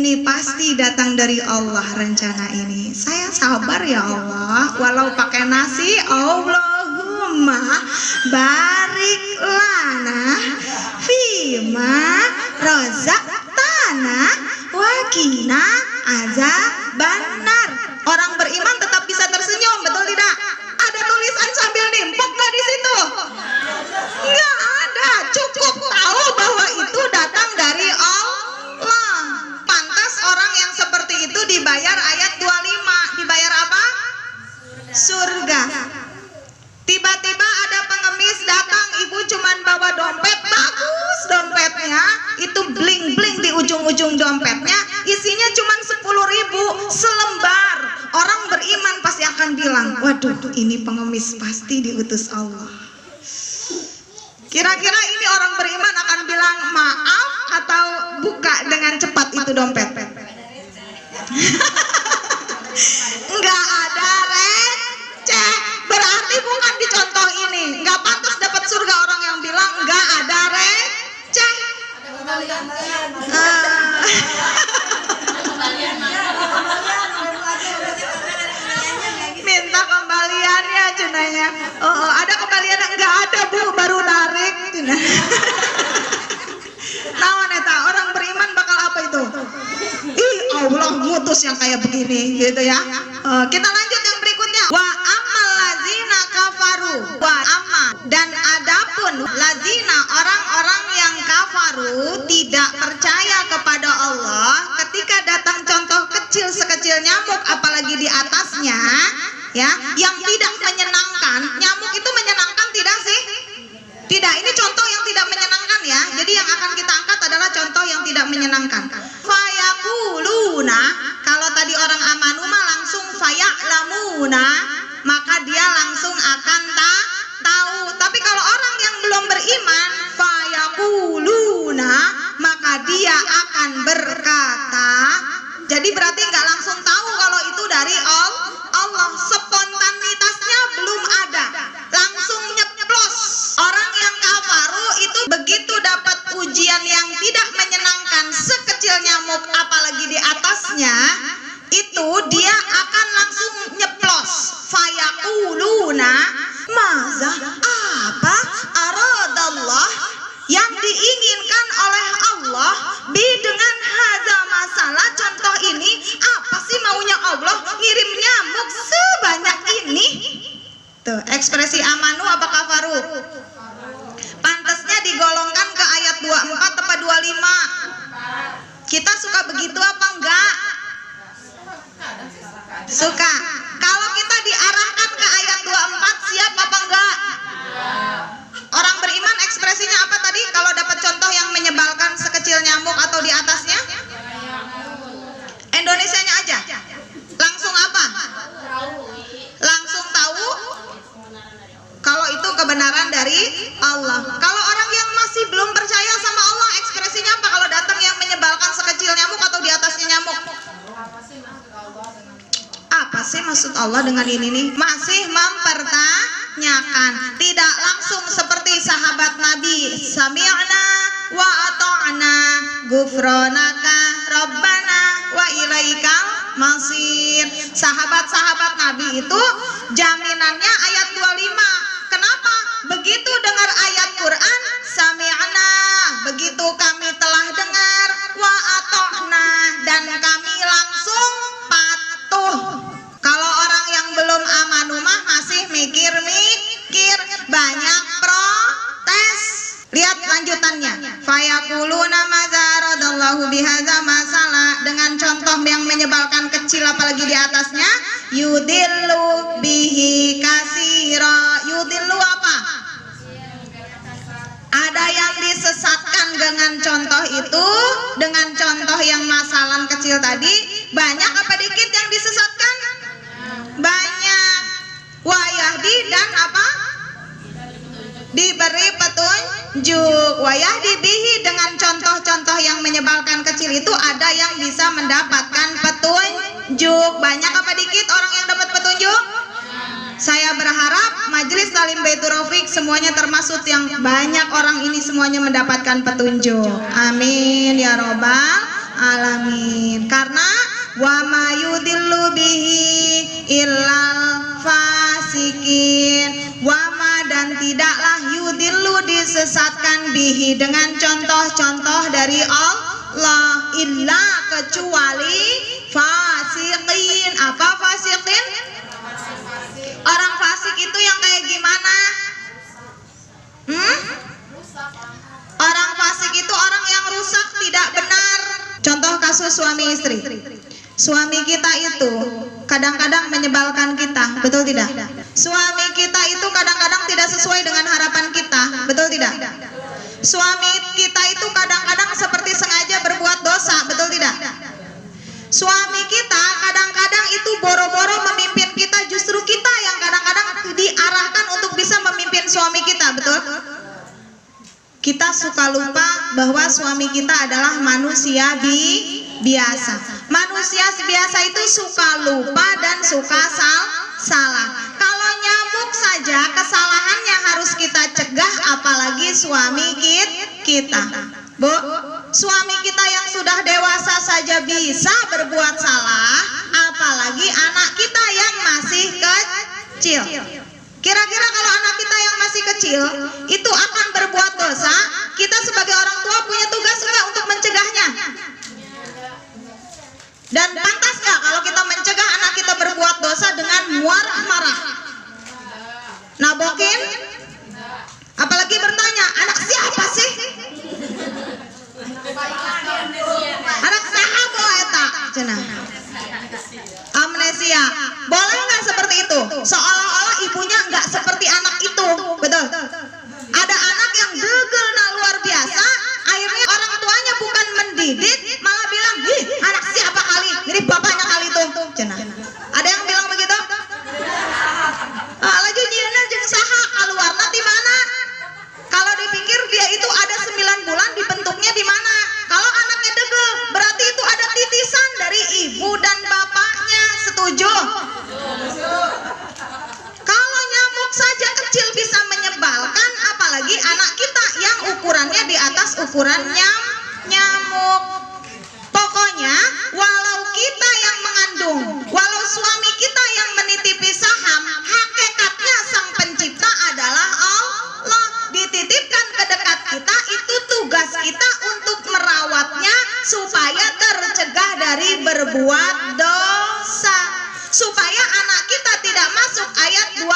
ini pasti datang dari Allah rencana ini. Saya sabar ya Allah, walau pakai nasi. Allahumma barik lana fima razaqtana wa qina azabannar. Orang beriman tetap bisa tersenyum, betul tidak? Ada tulisan sambil nimpuk nggak di situ? Nggak ada, cukup tahu bahwa itu datang dari Allah. Pantas orang yang seperti itu dibayar ayat 25. Dibayar apa? Surga. Tiba-tiba ada pengemis datang, ibu cuman bawa dompet, bagus dompetnya, itu bling-bling di ujung-ujung dompetnya, isinya cuman 10.000 selembar. Orang beriman pasti akan bilang, waduh ini pengemis pasti diutus Allah. Kira-kira ini orang beriman akan bilang maaf atau buka dengan cepat itu dompet? Enggak ada receh. Berarti bukan di contoh ini. Enggak pantas dapat surga orang yang bilang enggak ada receh. Minta kembaliannya cenanya. Oh, ada kembalian enggak ada Bu, baru narik cenah. Naon eta orang beriman bakal apa itu? Ih, Allah mutus yang kayak begini gitu ya. Kita lanjut yang berikutnya. Wa amal lazina kafaru. Wa amma, dan adapun lazina orang-orang yang kafaru tidak percaya kepada Allah, ketika datang contoh kecil sekecil nyamuk apalagi di atasnya ya, yang tidak menyenangkan. Nyamuk itu menyenangkan tidak sih? Tidak, ini contoh yang tidak menyenangkan ya. Jadi yang akan kita angkat adalah contoh yang tidak menyenangkan. Fayakuluna, kalau tadi orang amanu mah langsung faya'lamuna, maka dia langsung akan tahu. Tapi kalau orang yang belum beriman, fayakuluna, maka dia akan berkata. Jadi berarti nggak langsung tahu kalau itu dari Allah. Spontanitasnya belum ada, langsung nyeplos. Orang yang kafaru itu begitu dapat ujian yang tidak menyenangkan sekecil nyamuk apalagi di atasnya, itu dia akan langsung nyeplos. Fayakuluna, maza apa aradallah, yang diinginkan oleh Allah dengan haza masalah contoh ini. Apa sih maunya Allah ngirim nyamuk sebanyak ini? Tuh, ekspresi amanu apa kafaru? Pantasnya digolongkan ke ayat 24 atau 25. Kita suka begitu apa enggak? Suka. Kalau kita diarahkan ke ayat 24, siap apa enggak? Orang beriman ekspresinya apa tadi? Kalau dapat contoh yang menyebalkan sekecil nyamuk atau di atasnya? Indonesianya aja. Langsung apa? Langsung tahu kalau itu kebenaran dari Allah. Kalau orang yang masih belum percaya sama Allah, ekspresinya apa kalau datang yang menyebalkan sekecil nyamuk atau di atasnya nyamuk? Apa sih maksud Allah dengan ini nih? Masih mempertanyakan. Tidak langsung seperti sahabat Nabi, sami'na wa ata'na ghufranaka rabbana wa ilaikal masir. Sahabat-sahabat Nabi itu jaminannya ayat 25. Kenapa? Begitu dengar ayat Quran, sami'na, begitu kami telah dengar, wa ata'na, dan kami langsung patuh. Kalau orang yang belum amanu mah masih mikir-mikir, banyak protes. Lihat lanjutannya. Fayakuluna mazaradallahu bihadza masalah, dengan contoh yang menyebalkan kecil apalagi di atasnya. Yudillu bihi kasira. Yudillu apa? Ada yang disesatkan dengan contoh itu, dengan contoh yang masalah kecil tadi. Banyak apa dikit yang disesatkan? Banyak. Wayahdi dan apa? Diberi petunjuk. Wayahdi bihi, dengan contoh-contoh yang menyebalkan kecil itu ada yang bisa mendapatkan petunjuk. Banyak apa dikit orang yang dapat petunjuk? Saya berharap Majelis Talim Baitur Rafiq semuanya termasuk yang banyak orang ini semuanya mendapatkan petunjuk. Amin ya robbal alamin. Karena wa ma yudillu bihi illal fasikin, wa ma dan tidaklah yudillu disesatkan bihi dengan contoh-contoh dari Allah illa kecuali fasikin. Apa fasikin? Orang fasik itu yang kayak gimana? Orang fasik itu orang yang rusak, tidak benar. Contoh kasus suami istri. Suami kita itu kadang-kadang menyebalkan kita, betul tidak? Suami kita itu kadang-kadang tidak sesuai dengan harapan kita, betul tidak? Suami kita itu kadang-kadang seperti sengaja berbuat dosa, betul tidak? Suami kita kadang-kadang itu boro-boro memimpin kita, justru kita yang kadang-kadang diarahkan untuk bisa memimpin suami kita, betul? Kita suka lupa bahwa suami kita adalah manusia biasa. Manusia biasa itu suka lupa dan suka salah. Kalau nyamuk saja kesalahannya harus kita cegah, apalagi suami kita. Bu, suami kita yang sudah dewasa saja bisa berbuat salah, apalagi anak kita yang masih kecil. Kira-kira kalau anak kita yang masih kecil itu akan berbuat dosa, kita sebagai orang tua punya tugas enggak untuk mencegahnya? Dan pantas nggak kalau kita mencegah anak kita berbuat dosa dengan marah-marah, nabokin, apalagi bertanya, anak siapa sih? Anak sahabo eta cenah. Amnesia. Boleh nggak seperti itu? Seolah-olah ibunya nggak seperti anak itu, betul? Ada anak yang degel luar biasa, akhirnya orang tuanya bukan mendidik, malah bilang, "Ih, anak siapa kali? Mirip bapaknya kali itu." Cenah. Ada yang bilang begitu? Laju nyieuna jeung saha kaluarna di mana? Kalau dipikir dia itu ada 9 bulan dibentuknya di mana? Kalau anaknya degel, berarti itu ada titisan dari ibu dan bapaknya. Setuju? Kalau nyamuk saja kecil bisa menyebalkan, apalagi anak kita yang ukurannya di atas ukuran nyamuk. Pokoknya walau kita yang mengandung, walau suami kita yang menitipi saham, hakikatnya sang pencipta adalah Allah. Dititipkan ke dekat kita, itu tugas kita untuk merawatnya supaya tercegah dari berbuat dosa, supaya anak kita tidak masuk ayat 24.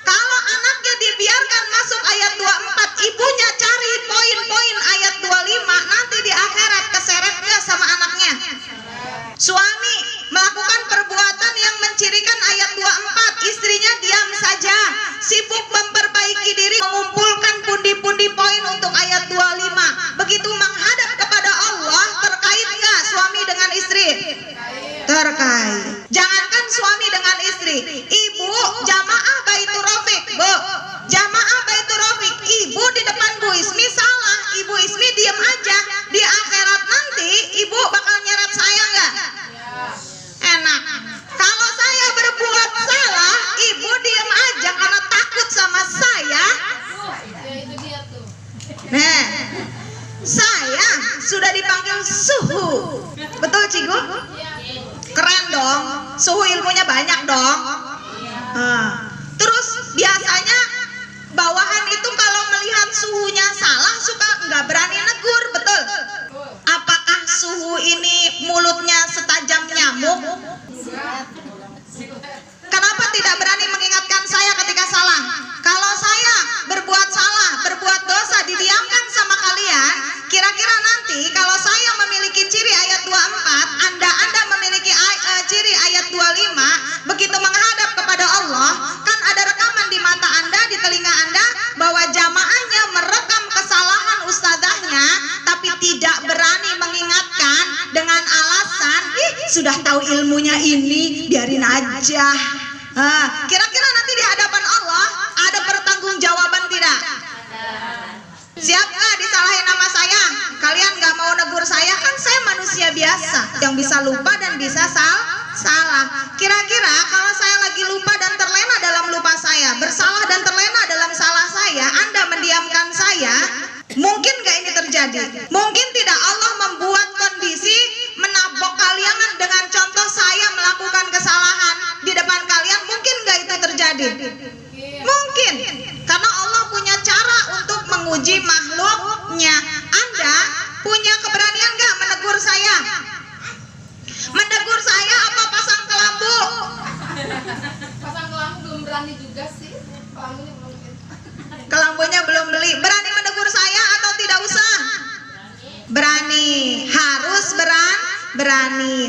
Kalau anaknya dibiarkan masuk ayat 24, ibunya cari poin-poin ayat 25, nanti di akhirat keseret nggak sama anaknya? Suami melakukan perbuatan yang mencirikan ayat 24, istrinya diam saja, sibuk memperbaiki diri, mengumpulkan pundi-pundi poin untuk ayat 25. Begitu menghadap kepada Allah, terkait nggak suami dengan istri? Terkait. Jangankan suami dengan istri, ibu jamaah Baitur Rafiq, bu, jamaah Baitur Rafiq, ibu di depan Bu Ismi salah, Ibu Ismi diam aja, di akhirat nanti ibu bakal nyeret saya nggak? Enak. Kalau saya berbuat salah, ibu diam aja karena takut sama saya. Nah, saya sudah dipanggil suhu, betul Cigu? Keren dong, suhu ilmunya banyak dong. Terus biasanya bawahan itu kalau melihat suhunya salah suka nggak berani negur, betul? Apakah suhu ini mulutnya setajam nyamuk? Kenapa tidak berani mengingatkan saya ketika salah? Kalau saya berbuat salah, berbuat dosa, didiamkan sama kalian, kira-kira nanti kalau saya memiliki ciri ayat 24, Anda memiliki ciri ayat 25, begitu menghadap kepada Allah, kan ada rekaman di mata Anda, di telinga Anda, bahwa jamaahnya merekam kesalahan ustadzahnya, tapi tidak berani mengingatkan dengan alasan, sudah tahu ilmunya ini, biarin aja. Kira-kira nanti di hadapan Allah ada pertanggungjawaban tidak? Siap nggak disalahin nama saya? Kalian nggak mau negur saya, kan saya manusia biasa yang bisa lupa dan bisa salah. Kira-kira kalau saya lagi lupa dan terlena dalam lupa saya, bersalah dan terlena dalam salah saya, Anda mendiamkan saya, Mungkin gak ini terjadi? Mungkin tidak. Allah membuat kondisi menabok kalian dengan contoh saya melakukan kesalahan di depan kalian. Mungkin gak itu terjadi? Mungkin. Karena Allah punya cara untuk menguji makhluknya. Anda punya keberanian gak menegur saya? Menegur saya apa pasang kelambu? Pasang kelambu belum berani juga sih. Kelambunya belum beli. Berani menegur saya atau tidak usah? Berani. Harus berani.